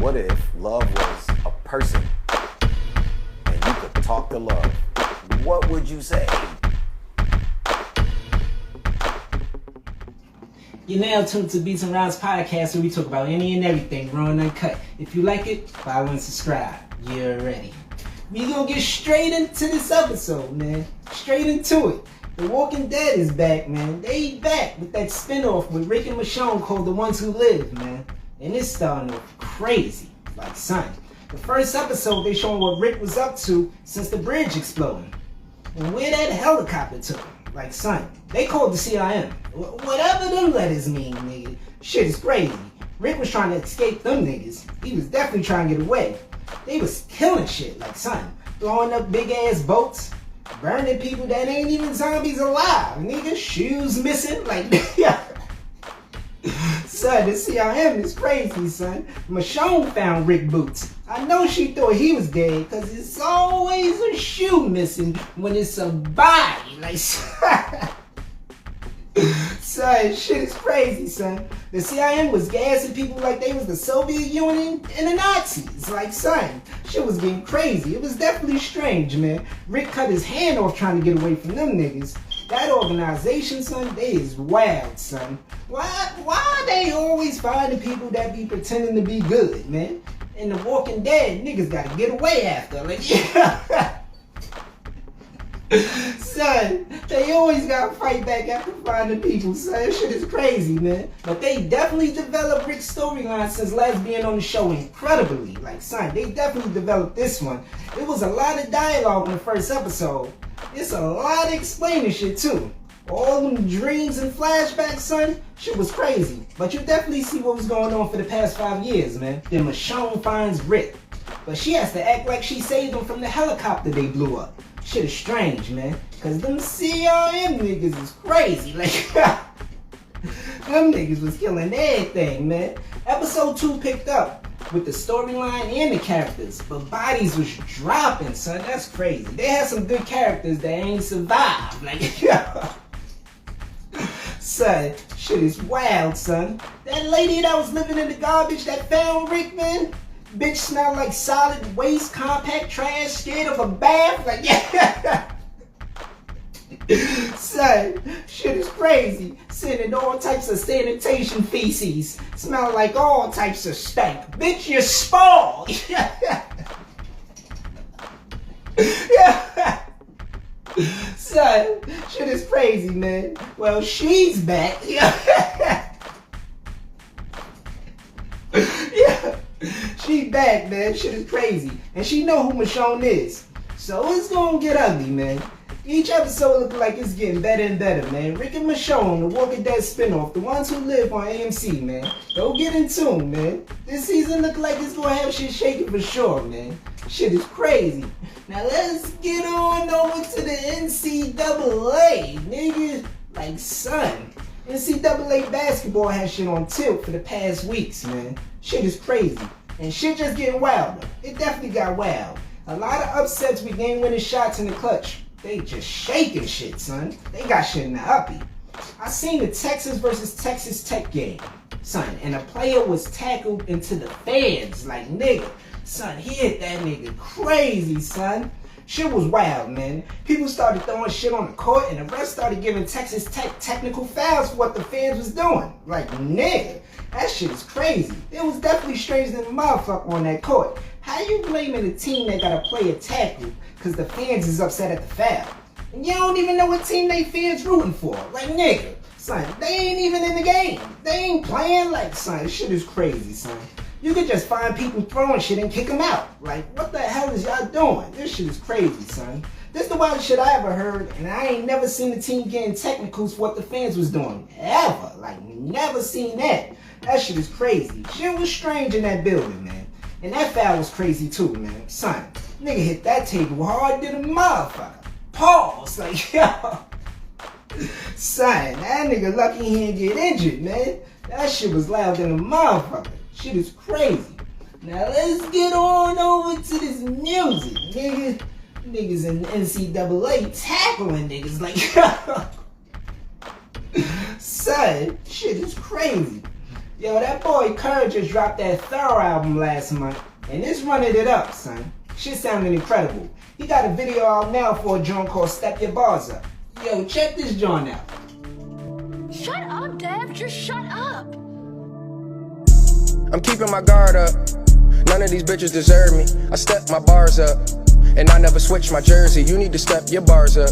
What if love was a person and you could talk to love? What would you say? You're now tuned to Beats and Rhymes podcast, where we talk about any and everything, raw and uncut. If you like it, follow and subscribe. You're ready. We gonna get straight into this episode, man. Straight into it. The Walking Dead is back, man. They back with that spinoff with Rick and Michonne called The Ones Who Live, man. And it's starting off crazy, like son. The first episode, they showing what Rick was up to since the bridge exploded. And where that helicopter took him. Like son, they called the CIM. Whatever them letters mean, nigga. Shit is crazy. Rick was trying to escape them niggas. He was definitely trying to get away. They was killing shit, like son. Throwing up big ass boats. Burning people that ain't even zombies alive, nigga. Shoes missing, like, yeah. Son, the CRM is crazy, son. Michonne found Rick boots. I know she thought he was dead, cause it's always a shoe missing when it's a body, like, son, shit is crazy, son. The CIM was gassing people like they was the Soviet Union and the Nazis. Like, son, shit was getting crazy. It was definitely strange, man. Rick cut his hand off trying to get away from them niggas. That organization, son, they is wild, son. Why are they always finding people that be pretending to be good, man? In The Walking Dead, niggas gotta get away after. Like, yeah. Son, they always gotta fight back after finding people, son. Shit is crazy, man. But they definitely developed Rick's storyline since last being on the show incredibly. Like, son, they definitely developed this one. It was a lot of dialogue in the first episode. It's a lot of explaining shit, too. All them dreams and flashbacks, son, shit was crazy. But you definitely see what was going on for the past 5 years, man. Then Michonne finds Rick. But she has to act like she saved him from the helicopter they blew up. Shit is strange, man. Cause them CRM niggas is crazy. Like, them niggas was killing everything, man. Episode 2 picked up with the storyline and the characters, but bodies was dropping, son. That's crazy. They had some good characters that ain't survived. Like, son, shit is wild, son. That lady that was living in the garbage that found Rick, man. Bitch smelled like solid waste, compact trash, scared of a bath. Like, yeah. Son, shit is crazy. Sending all types of sanitation feces. Smell like all types of stank. Bitch, you spoiled. Yeah. Son, shit is crazy, man. Well, she's back. Yeah. Yeah. She back, man. Shit is crazy. And she know who Michonne is. So it's gonna get ugly, man. Each episode look like it's getting better and better, man. Rick and Michonne, the Walking Dead spinoff, The Ones Who Live on AMC, man. Go get in tune, man. This season look like it's gonna have shit shaking for sure, man. Shit is crazy. Now let's get on over to the NCAA, nigga. Like, son. NCAA basketball has shit on tilt for the past weeks, man. Shit is crazy. And shit just getting wilder. It definitely got wild. A lot of upsets with game-winning shots in the clutch. They just shaking shit, son. They got shit in the uppie. I seen the Texas versus Texas Tech game, son, and a player was tackled into the fans. Like, nigga, son, he hit that nigga crazy, son. Shit was wild, man. People started throwing shit on the court, and the refs started giving Texas Tech technical fouls for what the fans was doing. Like, nigga, that shit is crazy. It was definitely stranger than a motherfucker on that court. How you blaming a team that got a player tackled because the fans is upset at the foul? And you don't even know what team they fans rooting for. Like, nigga, son, they ain't even in the game. They ain't playing. Like, son, this shit is crazy, son. You could just find people throwing shit and kick them out. Like, what the hell is y'all doing? This shit is crazy, son. This is the wildest shit I ever heard, and I ain't never seen a team getting technicals for what the fans was doing. Ever. Like, never seen that. That shit is crazy. Shit was strange in that building, man. And that foul was crazy too, man. Son, nigga hit that table hard than a motherfucker. Pause. Like, yo. Son, that nigga lucky he didn't get injured, man. That shit was loud than a motherfucker. Shit is crazy. Now let's get on over to this music, nigga. Niggas in the NCAA tackling niggas like, son, shit is crazy. Yo, that boy Kerr just dropped that Thorough album last month, and it's running it up, son. Shit sounding incredible. He got a video out now for a joint called Step Your Bars Up. Yo, check this joint out. Shut up, Dev. Just shut up. I'm keeping my guard up. None of these bitches deserve me. I step my bars up, and I never switch my jersey. You need to step your bars up.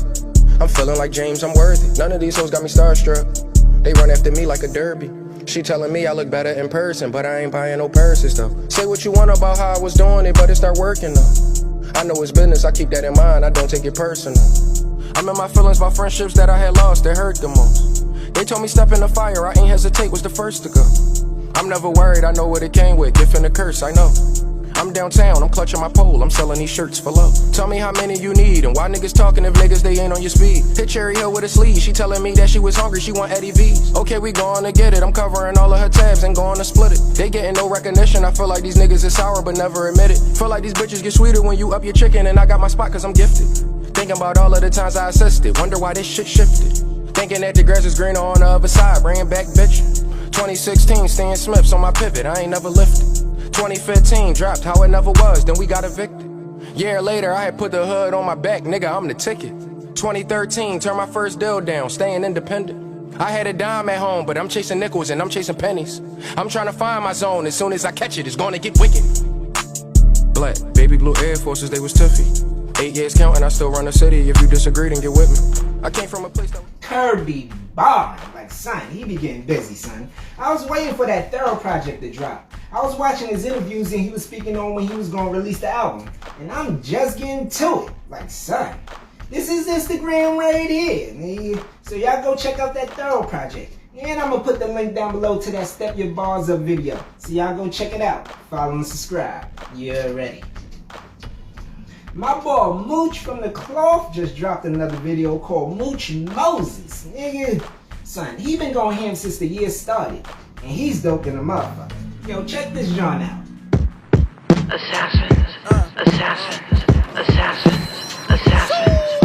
I'm feeling like James, I'm worthy. None of these hoes got me starstruck. They run after me like a derby. She telling me I look better in person, but I ain't buying no purses though. Say what you want about how I was doing it, but it start working though. I know it's business, I keep that in mind, I don't take it personal. I'm in my feelings about friendships that I had lost, that hurt the most. They told me step in the fire, I ain't hesitate, was the first to go. I'm never worried, I know what it came with, gift and a curse, I know. I'm downtown, I'm clutching my pole, I'm selling these shirts for low. Tell me how many you need, and why niggas talking if niggas they ain't on your speed. Hit Cherry Hill with a sleeve, she telling me that she was hungry, she want Eddie V's. Okay, we going to get it, I'm covering all of her tabs and going to split it. They getting no recognition, I feel like these niggas is sour but never admit it. Feel like these bitches get sweeter when you up your chicken, and I got my spot cause I'm gifted. Thinking about all of the times I assisted, wonder why this shit shifted. Thinking that the grass is greener on the other side, bringing back bitchin'. 2016, Stan Smith's on my pivot, I ain't never lifted. 2015 dropped how it never was, then we got evicted. Year later, I had put the hood on my back, nigga, I'm the ticket. 2013, turned my first deal down, staying independent. I had a dime at home, but I'm chasing nickels and I'm chasing pennies. I'm trying to find my zone, as soon as I catch it, it's gonna get wicked. Black, baby blue Air Forces, they was toughy. 8 years counting, I still run the city. If you disagree, then get with me. I came from a place that Kirby barring, like son, he be getting busy, son. I was waiting for that Thorough project to drop. I was watching his interviews and he was speaking on when he was gonna release the album. And I'm just getting to it, like son. This is Instagram right here, nigga. So y'all go check out that Thorough project. And I'm gonna put the link down below to that Step Your Bars Up video. So y'all go check it out. Follow and subscribe. You're ready. My boy Mooch from the Cloth just dropped another video called Mooch Moses. Nigga, son, he been going ham since the year started. And he's dope in a motherfucker. Yo, check this joint out. Assassins, assassins, assassins, assassins.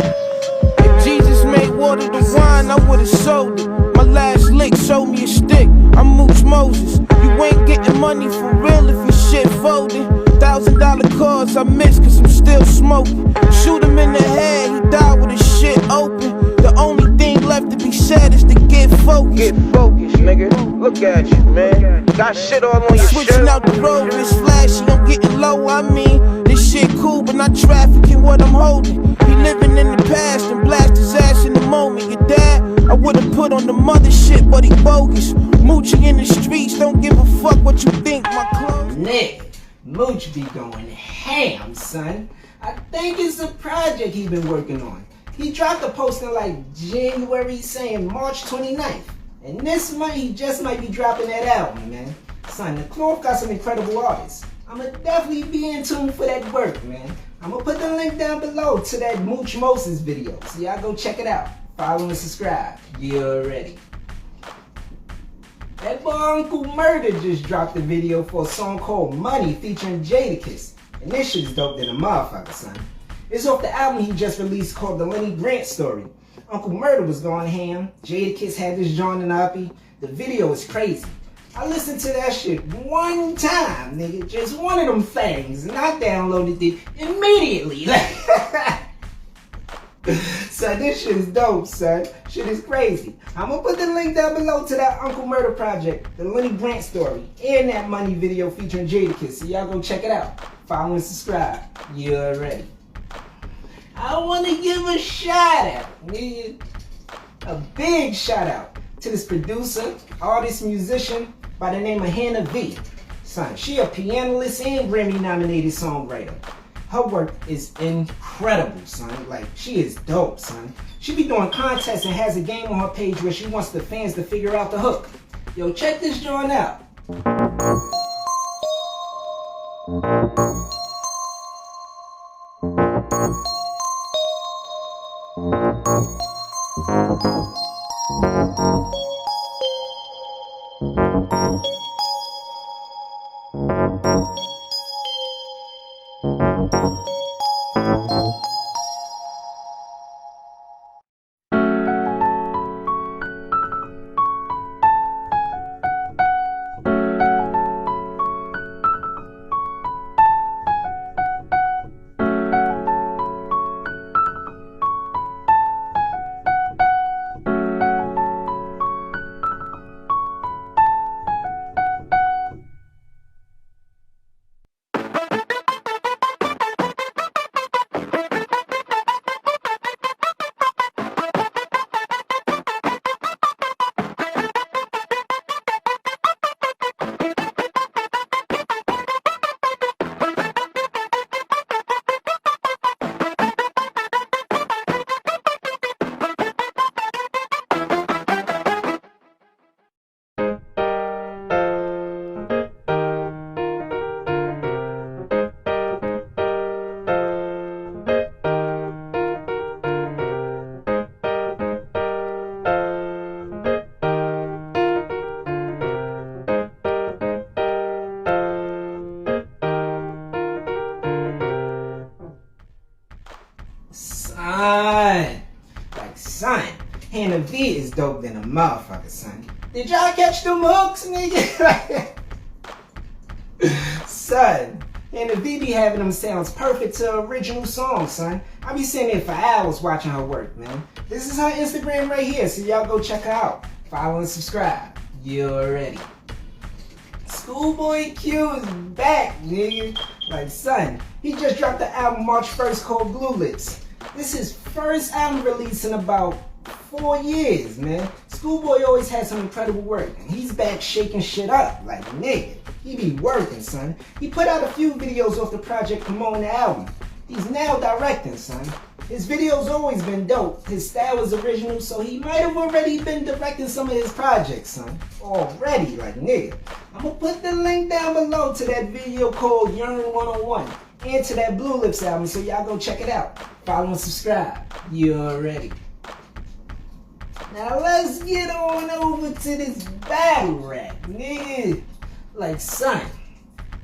If Jesus made water to wine, I would've sold it. My last lick showed me a stick. I'm Mooch Moses. You ain't getting money for real if your shit folded. $1,000 cars I miss cause I'm still smoking. Shoot him in the head, he died with his shit open. The only thing left to be said is to get focused. get focused, nigga. Look at you, man. Got shit all on your Switching shirt. out the road, it's flashy, I'm getting low. I mean, this shit cool, but not trafficking what I'm holding. He living in the past and blast his ass in the moment. Your dad, I would've put on the mother shit, but he bogus. Mooching in the streets, don't give a fuck what you think. My clothes. Nick, Mooch be going ham, son. I think it's a project he been working on. He dropped a post in like January saying March 29th. And this month he just might be dropping that album, man. Son, the Cloth got some incredible artists. I'ma definitely be in tune for that work, man. I'ma put the link down below to that Mooch Moses video. So y'all go check it out. Follow and subscribe. You're ready. That boy Uncle Murda just dropped a video for a song called Money featuring Jadakiss. And this shit's dope than a motherfucker, son. It's off the album he just released called The Lenny Grant Story. Uncle Murda was going ham. Jadakiss had this joint in the uppy. The video is crazy. I listened to that shit one time, nigga. Just one of them things. And I downloaded it immediately. Son, this shit is dope, son. Shit is crazy. I'm gonna put the link down below to that Uncle Murda project, the Lenny Grant story, and that Money video featuring Jadakiss. So y'all go check it out. Follow and subscribe. You're ready. I want to give a shout out, nigga. A big shout out to this producer, artist, musician by the name of Hannah V. Son, she a pianist and Grammy nominated songwriter. Her work is incredible, son. Like, she is dope, son. She be doing contests and has a game on her page where she wants the fans to figure out the hook. Yo, check this joint out. Hannah V is dope than a motherfucker, son. Did y'all catch them hooks, nigga? Son, Hannah V be having them sounds perfect to original songs, son. I be sitting there for hours watching her work, man. This is her Instagram right here, so y'all go check her out. Follow and subscribe. You already. SchoolBoy Q is back, nigga. Like, son, he just dropped the album March 1st called Blue Lips. This is his first album release in about 4 years, man. SchoolBoy always had some incredible work, and he's back shaking shit up. Like, nigga, he be working, son. He put out a few videos off the project promoting the album. He's now directing, son. His videos always been dope. His style is original, so he might have already been directing some of his projects, son. Already, like, nigga. I'm gonna put the link down below to that video called Yearn 101 and to that Blue Lips album, so y'all go check it out. Follow and subscribe. You already. Now let's get on over to this battle rap, nigga. Like, son,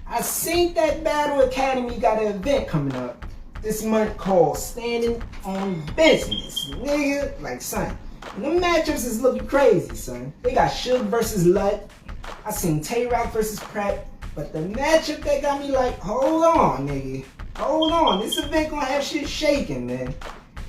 I seen that Battle Academy got an event coming up this month called Standing on Business, nigga. Like, son, and them matchups is looking crazy, son. They got Suge versus Lut. I seen Tay-Rock versus Prep. But the matchup that got me like, hold on, nigga. Hold on. This event gonna have shit shaking, man.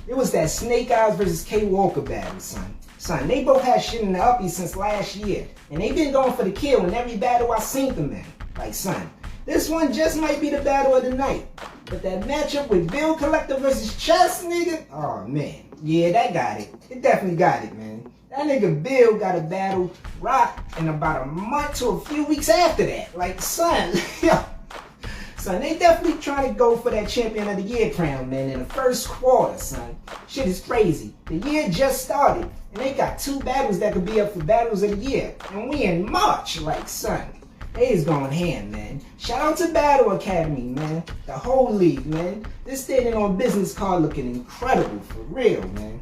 It was that Snake Eyes versus K Walker battle, son. Son, they both had shit in the uppies since last year. And they been going for the kill in every battle I seen them in. Like, son, this one just might be the battle of the night. But that matchup with Bill Collector versus Chess, nigga, oh, man. Yeah, that got it. It definitely got it, man. That nigga Bill got a battle Rock in about a month to a few weeks after that. Like, son, yo. Son, they definitely trying to go for that Champion of the Year crown, man, in the first quarter, son. Shit is crazy. The year just started, and they got 2 battles that could be up for battles of the year. And we in March, like, son. They is going ham, man. Shout out to Battle Academy, man. The whole league, man. This Standing on Business card looking incredible, for real, man.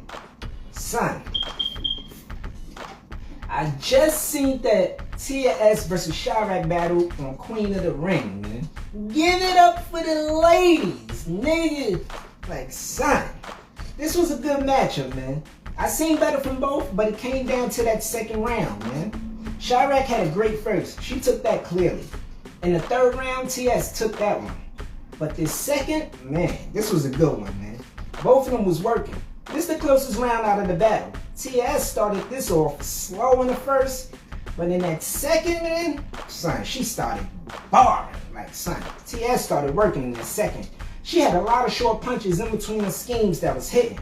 Son, I just seen that Tia S versus Chirac battle on Queen of the Ring, man. Give it up for the ladies, nigga. Like, son, this was a good matchup, man. I seen better from both, but it came down to that second round, man. Chirac had a great first. She took that clearly. In the third round, TS took that one. But this second, man, this was a good one, man. Both of them was working. This the closest round out of the battle. TS started this off slow in the first, but in that second, man, son, she started barring. Like, son, TS started working in that second. She had a lot of short punches in between the schemes that was hitting.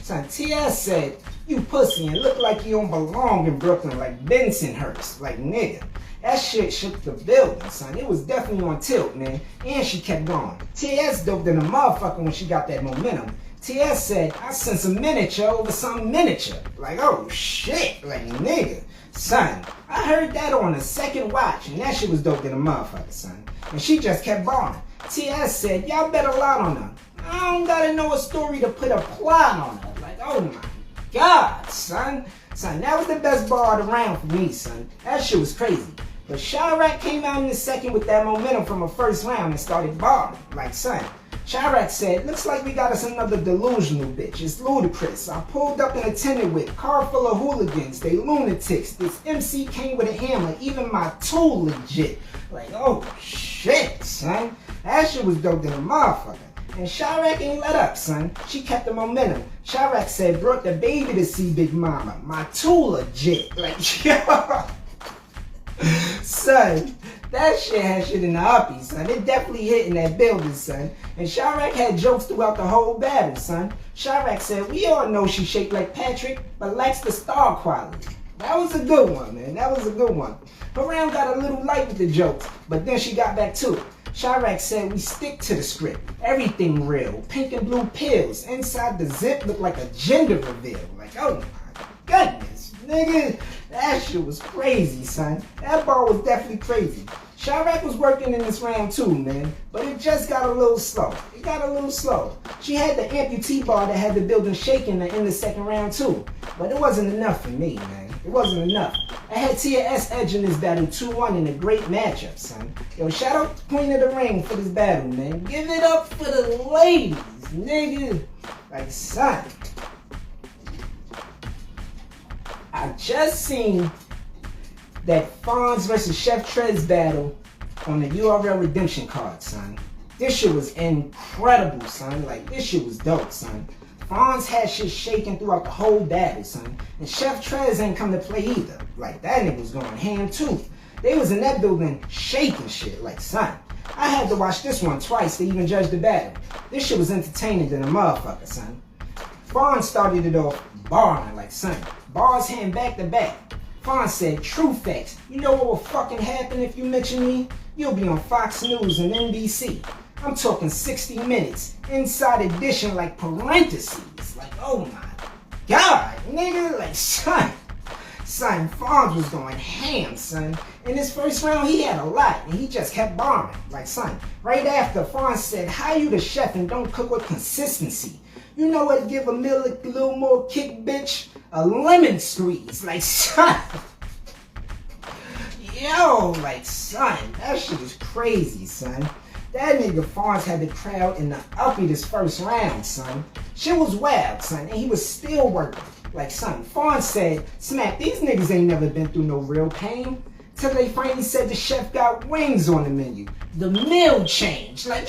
Son, TS said, you pussy and look like you don't belong in Brooklyn like Bensonhurst. Like, nigga. That shit shook the building, son. It was definitely on tilt, man. And she kept going. TS doped in a motherfucker when she got that momentum. TS said, I sent some miniature over some miniature. Like, oh shit. Like, nigga. Son, I heard that on the second watch, and that shit was dope in a motherfucker, son. And she just kept balling. TS said, y'all better lot on her. I don't gotta know a story to put a plot on her. Like, oh my God, son. Son, that was the best bar of the round for me, son. That shit was crazy. But Chirac came out in the second with that momentum from a first round and started barring. Like, son, Chirac said, looks like we got us another delusional bitch. It's ludicrous. I pulled up in a tenant with car full of hooligans. They lunatics. This MC came with a hammer. Even my tool legit. Like, oh shit, son. That shit was dope than a motherfucker. And Chirac ain't let up, son. She kept the momentum. Chirac said, brought the baby to see Big Mama. My tool legit. Like, yo. Son, that shit had shit in the uppies, son. It definitely hit in that building, son. And Chirac had jokes throughout the whole battle, son. Chirac said, we all know she shaped like Patrick, but lacks the star quality. That was a good one, man. That was a good one. Her round got a little light with the jokes, but then she got back to it. Chirac said, we stick to the script. Everything real. Pink and blue pills. Inside the zip looked like a gender reveal. Like, oh my goodness, nigga. That shit was crazy, son. That bar was definitely crazy. Chirac was working in this round too, man. But it just got a little slow. It got a little slow. She had the amputee bar that had the building shaking in the second round too. But it wasn't enough for me, man. It wasn't enough. I had Tia S edging this battle 2-1 in a great matchup, son. Yo, shout out to Queen of the Ring for this battle, man. Give it up for the ladies, nigga. Like, son. I just seen that Fonz versus Chef Trez battle on the URL redemption card, son. This shit was incredible, son. Like, this shit was dope, son. Fonz had shit shaking throughout the whole battle, son. And Chef Trez ain't come to play either. Like, that nigga was going ham too. They was in that building shaking shit, like, son. I had to watch this one twice to even judge the battle. This shit was entertaining than a motherfucker, son. Fonz started it off barring, like, son. Bars hand back to back. Fonz said, true facts. You know what will fucking happen if you mention me? You'll be on Fox News and NBC. I'm talking 60 minutes. Inside edition like parentheses. Like, oh my God, nigga. Like, son. Son, Fonz was going ham, son. In his first round, he had a lot, and he just kept bombing. Like, son, right after, Fonz said, how you the chef and don't cook with consistency? You know what, give a meal a little more kick, bitch? A lemon squeeze. Like, son. Yo, like, son, that shit is crazy, son. That nigga Fonz had the crowd in the uppy this first round, son. Shit was wild, son, and he was still working. Like, son, Fonz said, Smack, these niggas ain't never been through no real pain. Till they finally said the chef got wings on the menu. The meal changed. Like,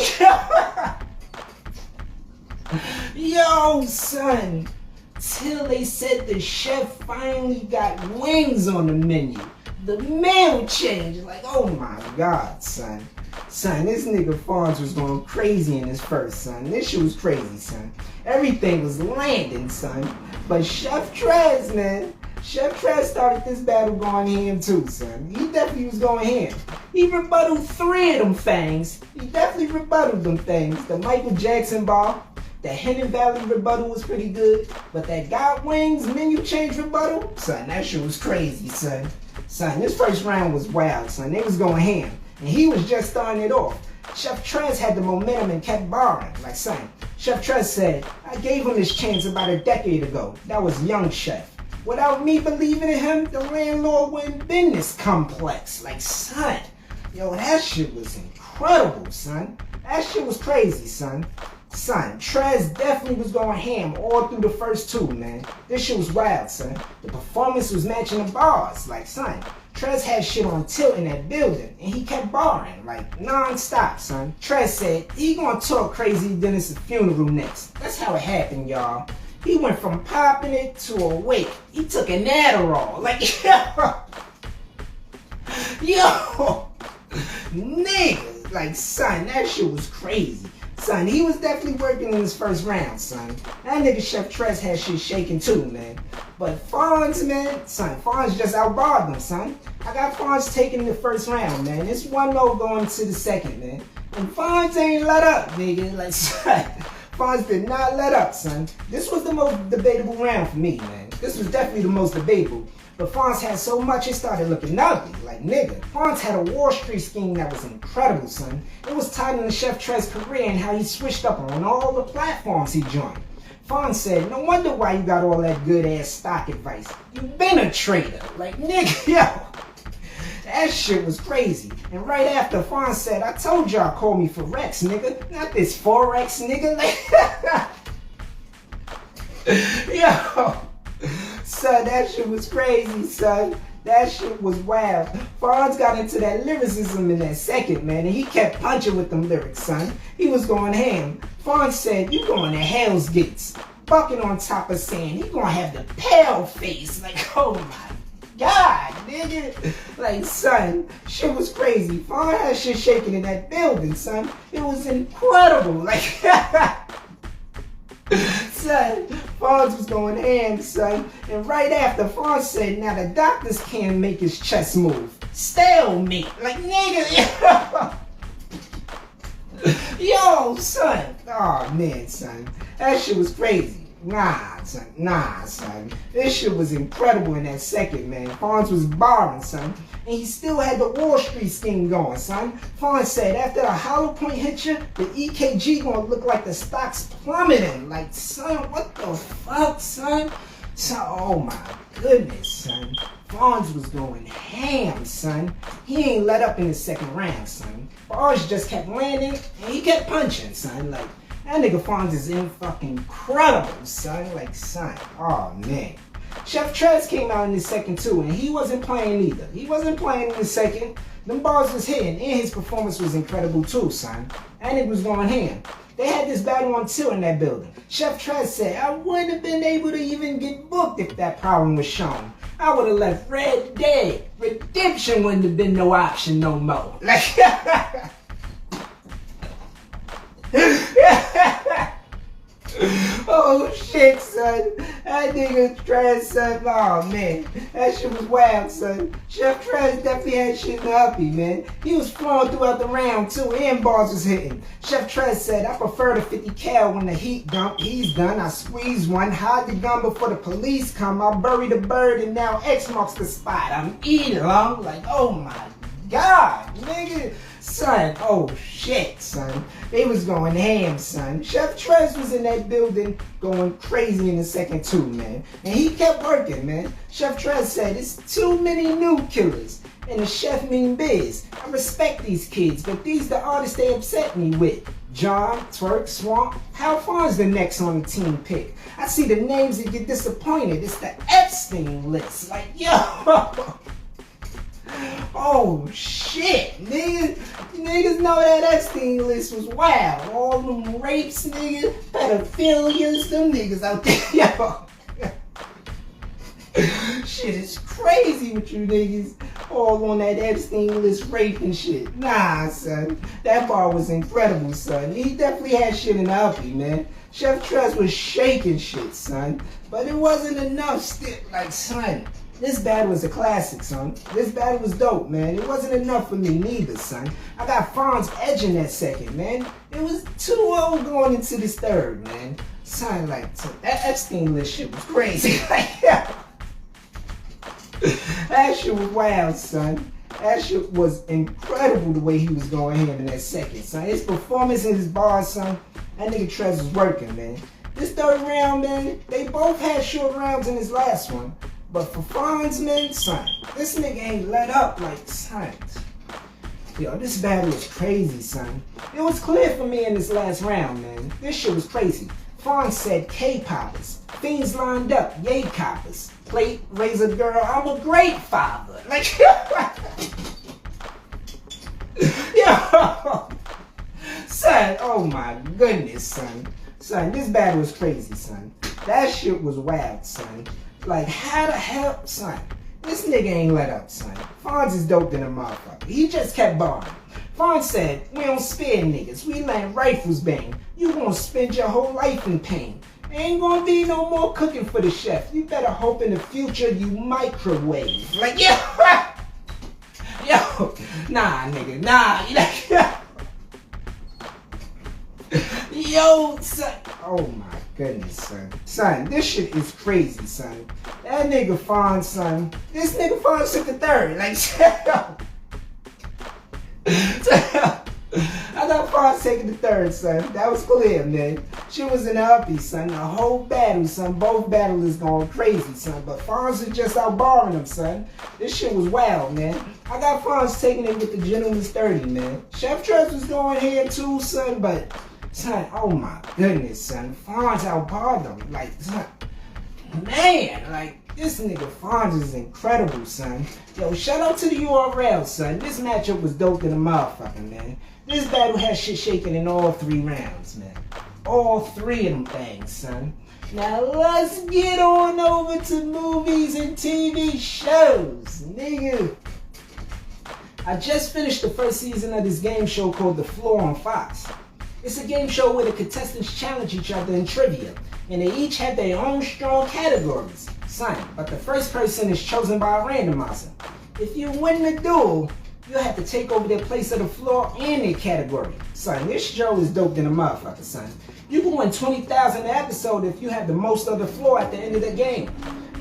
yo, son. Till they said the chef finally got wings on the menu. The meal changed. Like, oh my God, son. Son, this nigga Fonz was going crazy in his first, son. This shit was crazy, son. Everything was landing, son. But Chef Trez, man. Chef Trez started this battle going ham too, son. He definitely was going ham. He rebutted 3 of them things. He definitely rebutted them things. The Michael Jackson bar. The Hidden Valley rebuttal was pretty good. But that got wings menu change rebuttal, son, that shit was crazy, son. Son, this first round was wild, son. They was going ham. And he was just starting it off. Chef Trez had the momentum and kept barring. Like, son, Chef Trez said, I gave him this chance about a decade ago. That was young Chef. Without me believing in him, the landlord wouldn't been this complex. Like, son, yo, that shit was incredible, son. That shit was crazy, son. Son, Trez definitely was going ham all through the first 2, man. This shit was wild, son. The performance was matching the bars. Like, son, Trez had shit on tilt in that building, and he kept barring, like, non-stop, son. Trez said, he gonna talk crazy then it's a funeral next. That's how it happened, y'all. He went from popping it to awake. He took an Adderall. Like, yo, nigga. Like, son, that shit was crazy. Son, he was definitely working in his first round, son. That nigga Chef Trez had shit shaking too, man. But Fonz, man, son, Fonz just outbarred him, son. I got Fonz taking the first round, man. It's 1-0 going to the second, man. And Fonz ain't let up, nigga. Like, son, Fonz did not let up, son. This was the most debatable round for me, man. This was definitely the most debatable. But Fonz had so much it started looking ugly. Like, nigga, Fonz had a Wall Street scheme that was incredible, son. It was tied into Chef Trez's career and how he switched up on all the platforms he joined. Fonz said, no wonder why you got all that good ass stock advice. You been a trader. Like, nigga, yo. That shit was crazy. And right after, Fonz said, I told y'all call me Forex, nigga. Not this Forex, nigga. Like, yo. Son, that shit was crazy, son. That shit was wild. Fonz got into that lyricism in that second, man, and he kept punching with them lyrics, son. He was going ham. Fonz said, you going to Hell's Gates. Bucking on top of saying, he gonna have the pale face. Like, oh my God, nigga. Like, son, shit was crazy. Fonz had shit shaking in that building, son. It was incredible. Like, son, Fonz was going ham, son. And right after, Fonz said, now the doctors can't make his chest move. Stalemate. Like, nigga. Yo, son. Oh, man, son. That shit was crazy. Nah, son. This shit was incredible in that second, man. Fonz was barring, son. And he still had the Wall Street scheme going, son. Fonz said, after the hollow point hit you, the EKG gonna look like the stock's plummeting. Like, son, what the fuck, son? So, oh my goodness, son. Fonz was going ham, son. He ain't let up in the second round, son. Fonz just kept landing, and he kept punching, son. Like, that nigga Fonz is fucking incredible, son. Like, son, oh man. Chef Trez came out in the second too, and he wasn't playing either. He wasn't playing in the second. Them bars was hitting, and his performance was incredible too, son. And it was going ham. They had this battle on tour in that building. Chef Trez said, I wouldn't have been able to even get booked if that problem was shown. I would have left Red dead. Redemption wouldn't have been no option no more. Like, oh shit, son. That nigga Trez, son. Oh man, that shit was wild, son. Chef Trez definitely had shit in the uppy, man. He was flowing throughout the round too, and bars was hitting. Chef Trez said, I prefer the 50 cal when the heat dump. He's done. I squeeze one, hide the gun before the police come. I bury the bird, and now X marks the spot. I'm eating along like, oh my god, nigga. Son, oh shit, son. They was going ham, son. Chef Trez was in that building going crazy in the second too, man. And he kept working, man. Chef Trez said, it's too many new killers. And the chef mean biz. I respect these kids, but these the artists they upset me with. John, Twerk, Swamp. How far's the next on the team pick? I see the names and get disappointed. It's the Epstein list. Like, yo. Oh shit, niggas know that Epstein list was wild. All them rapes, niggas, pedophilias, them niggas out there, yo. Shit is crazy with you niggas all on that Epstein list raping shit. Nah, son, that bar was incredible, son. He definitely had shit in the uppy, man. Chef Trez was shaking shit, son, but it wasn't enough still, like, son. This battle was a classic, son. This battle was dope, man. It wasn't enough for me neither, son. I got Fonz edging that second, man. It was 2-0 going into this third, man. Son, like, that Epstein list shit was crazy. Like, yeah. That shit was wild, son. That shit was incredible the way he was going ham in that second, son. His performance and his bars, son, that nigga Trez was working, man. This third round, man, they both had short rounds in his last one. But for Fonz, man, son, this nigga ain't let up like, son. Yo, this battle was crazy, son. It was clear for me in this last round, man. This shit was crazy. Fonz said K-poppers. Fiends lined up, yay coppers. Plate, razor girl, I'm a great father. Like, yo, son, oh my goodness, son. Son, this battle was crazy, son. That shit was wild, son. Like, how the hell, son? This nigga ain't let up, son. Fonz is dope than a motherfucker. He just kept barring. Fonz said, we don't spare niggas. We let rifles bang. You gonna spend your whole life in pain. Ain't gonna be no more cooking for the chef. You better hope in the future you microwave. Like, yo, yo, nah, nigga, nah. Yo, son. Oh my goodness, son. Son, this shit is crazy, son. That nigga Fonz, son. This nigga Fonz took the third. Like, I got Fonz taking the third, son. That was clear, man. Shit was in the uppy, son. The whole battle, son. Both battlers going crazy, son. But Fonz is just out barring him, son. This shit was wild, man. I got Fonz taking it with the gentleman's 30, man. Chef Trez was going here too, son, but son, oh my goodness, son. Fonz outbarred him. Like, son, man, like, this nigga Fonz is incredible, son. Yo, shout out to the URL, son. This matchup was dope than a motherfucker, man. This battle had shit shaking in all 3 rounds, man. All 3 of them things, son. Now let's get on over to movies and TV shows, nigga. I just finished the first season of this game show called The Floor on Fox. It's a game show where the contestants challenge each other in trivia, and they each have their own strong categories. Son, but the first person is chosen by a randomizer. If you win the duel, you'll have to take over their place of the floor and their category. Son, this show is dope than a motherfucker, son. You can win $20,000 an episode if you have the most of the floor at the end of the game.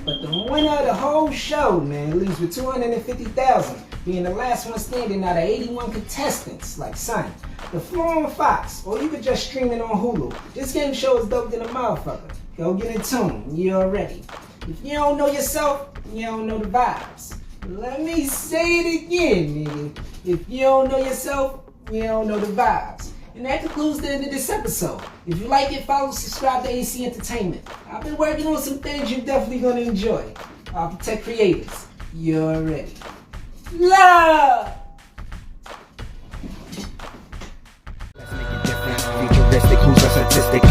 But the winner of the whole show, man, leaves with $250,000, being the last one standing out of 81 contestants. Like, son, The Floor on Fox, or you could just stream it on Hulu. This game show is dope than a motherfucker. Go get in tune, you're ready. If you don't know yourself, you don't know the vibes. Let me say it again, nigga. If you don't know yourself, you don't know the vibes. And that concludes the end of this episode. If you like it, follow, subscribe to AC Entertainment. I've been working on some things you're definitely gonna enjoy. I'll protect creators. You're ready. Love! Futuristic, who's a statistic?